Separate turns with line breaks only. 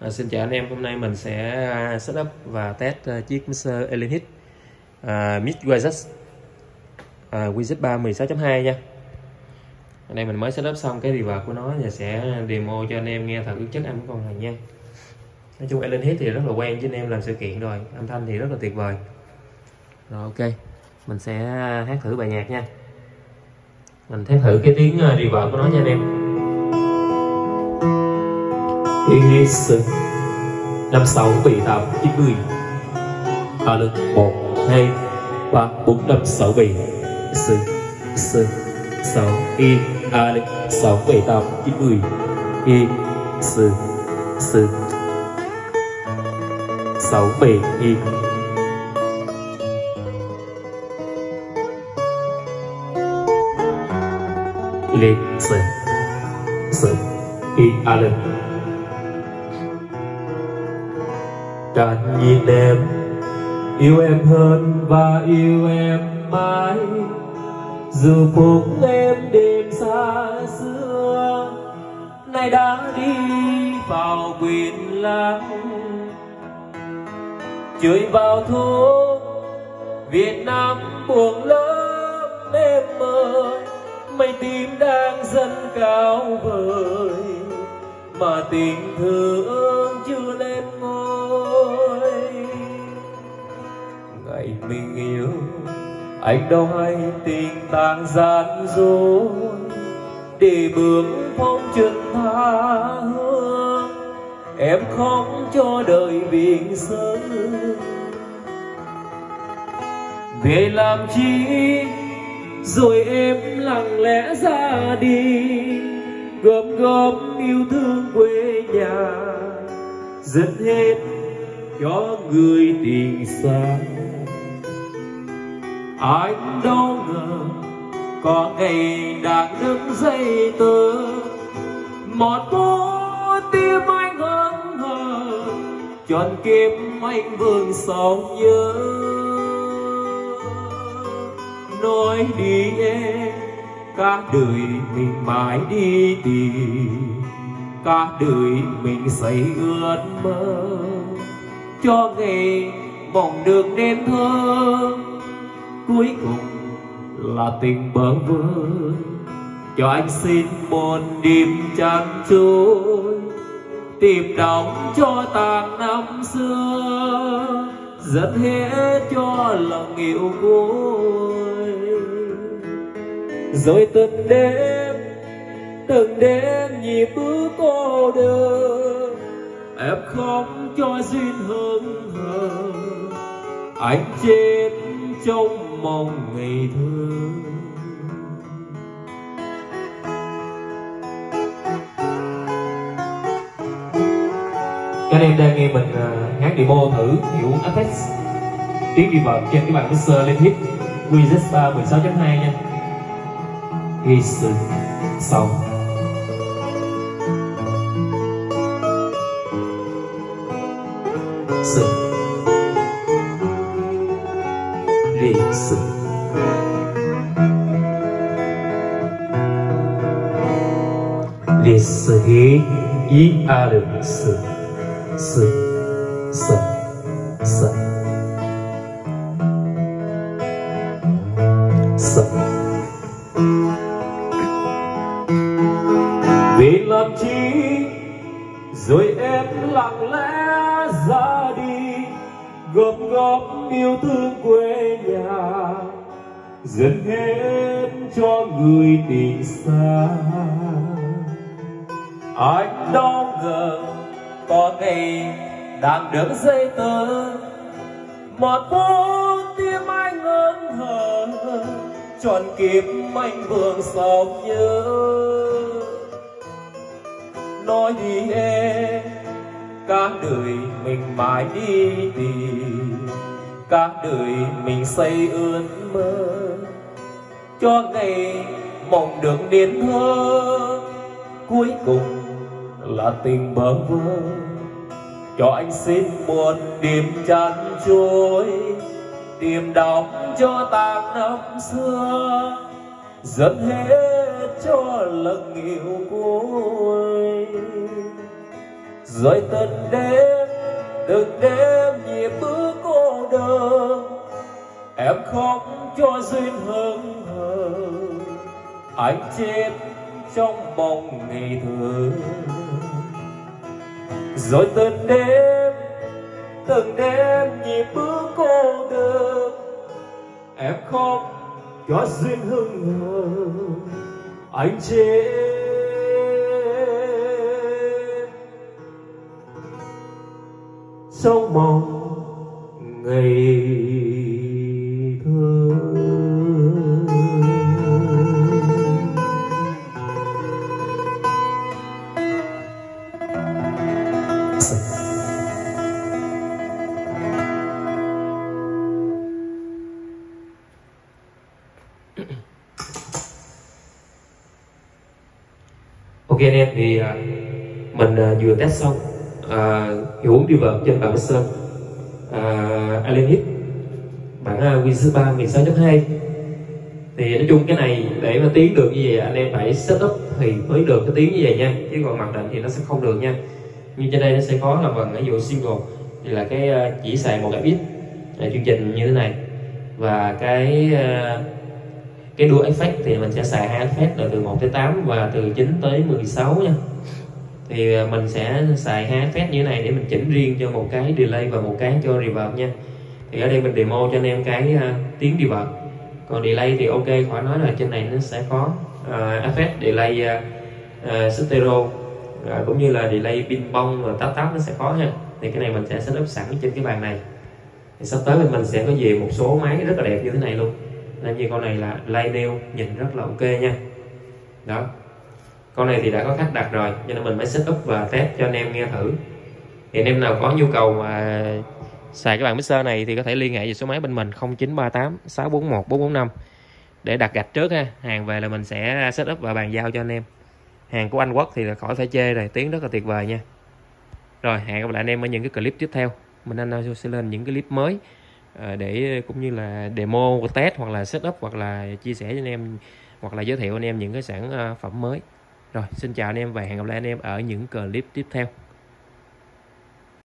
Xin chào anh em, hôm nay mình sẽ setup và test chiếc mixer Elenhit Mix Wizard Wizard 3 16.2 nha. Ở đây mình mới setup xong cái reverb của nó và sẽ demo cho anh em nghe thử chất âm của con này nha. Nói chung Elenhit thì rất là quen với anh em làm sự kiện rồi, âm thanh thì rất là tuyệt vời. Rồi ok, mình sẽ hát thử bài nhạc nha. Mình test thử cái tiếng reverb của nó cho anh em. Is 5, 6, 7, 8, 9, 10 lực 1, 2, 3, 4, 5, 6, 7 6, 6, 7, 8, 9, 10 6, 7 Càng nhìn em, yêu em hơn và yêu em mãi. Dù phút em đêm xa xưa, nay đã đi vào quyển lãng. Chơi vào thuốc Việt Nam buồn lắm em ơi. Mây tím đang dâng cao vời, mà tình thương chưa lên ngôi. Ngày mình yêu anh đâu hay tình tàn gian dối, để bước phong trần tha hương. Em khóc cho đời bình sớm, về làm chi rồi em lặng lẽ ra đi. Gom góp yêu thương quê nhà, dâng hết cho người tình xa. Anh đâu ngờ có ngày đang đứng dây tơ, một phút tim anh hững hờ, trọn kiếp anh vương sầu nhớ. Nói đi em, cả đời mình mãi đi tìm, cả đời mình xây ước mơ, cho ngày mộng được nên thơ. Cuối cùng là tình bơ vơ, cho anh xin một đêm chán trôi, tìm đóng cho tàn năm xưa, dẫn hết cho lòng yêu cuối. Rồi từng đêm nhịp bước cô đơn, em khóc cho duyên hững hờ, anh chết trong mong ngày thơ. Các em đang nghe mình hát demo thử hiệu effects tiếng reverb trên cái bàn mixer Elenhit Wizard 3 16.2 nha. Ghi sự sau sự ghi sự ghi sự ghi ý a được sự vì làm chi rồi em lặng lẽ ra đi. Gom góp yêu thương quê nhà, dâng hết cho người tình xa. Anh đâu ngờ có ngày đang đứng dây tơ, một phút tim anh hững hờ, trọn kiếp anh vương sầu nhớ. Nói đi em, cả đời mình mãi đi tìm, cả đời mình xây ước mơ, cho ngày mộng được niên thơ. Cuối cùng là tình bơ vơ, cho anh xin một đêm chán trôi, tìm đóng cho tàn năm xưa, dẫn hết cho lần yêu cuối. rồi từng đêm nhịp bước cô đơn, em khóc cho duyên hững hờ, anh chết trong mong ngày thơ. Rồi từng đêm nhịp bước cô đơn, em khóc cho duyên hững hờ, anh chết trong mong ngày thơ.
Ok anh em, thì mình vừa test xong hiệu ứng reverb trên bản Mixer Alien Hit bản Win số 3 16.2. Thì nói chung cái này để mà tiến được như vậy anh em phải setup thì mới được cái tiếng như vậy nha, chứ còn mặc định thì nó sẽ không được nha. Như trên đây nó sẽ có là phần ví dụ single thì là cái chỉ xài một cái bit chương trình như thế này, và cái dual effect thì mình sẽ xài 2 effect là từ 1 tới 8 và từ 9 tới 16 nha. Thì mình sẽ xài 2 effect như thế này để mình chỉnh riêng cho một cái delay và một cái cho reverb nha. Thì ở đây mình demo cho anh em cái tiếng reverb. Còn delay thì ok, khỏi nói là trên này nó sẽ có effect delay stereo cũng như là delay ping pong và táp táp nó sẽ có ha. Thì cái này mình sẽ setup sẵn trên cái bàn này. Thì sắp tới mình sẽ có về một số máy rất là đẹp như thế này luôn. Nên như con này là live nail nhìn rất là ok nha. Đó, con này thì đã có khách đặt rồi cho nên mình mới setup và test cho anh em nghe thử. Thì anh em nào có nhu cầu mà xài cái bàn mixer này thì có thể liên hệ về số máy bên mình 0938 641 445 để đặt gạch trước ha. Hàng về là mình sẽ setup và bàn giao cho anh em. Hàng của Anh Quốc thì là khỏi phải chê rồi, tiếng rất là tuyệt vời nha. Rồi hẹn gặp lại anh em ở những cái clip tiếp theo. Mình anh sẽ lên những cái clip mới để cũng như là demo, test hoặc là setup hoặc là chia sẻ cho anh em hoặc là giới thiệu anh em những cái sản phẩm mới. Rồi xin chào anh em và hẹn gặp lại anh em ở những clip tiếp theo.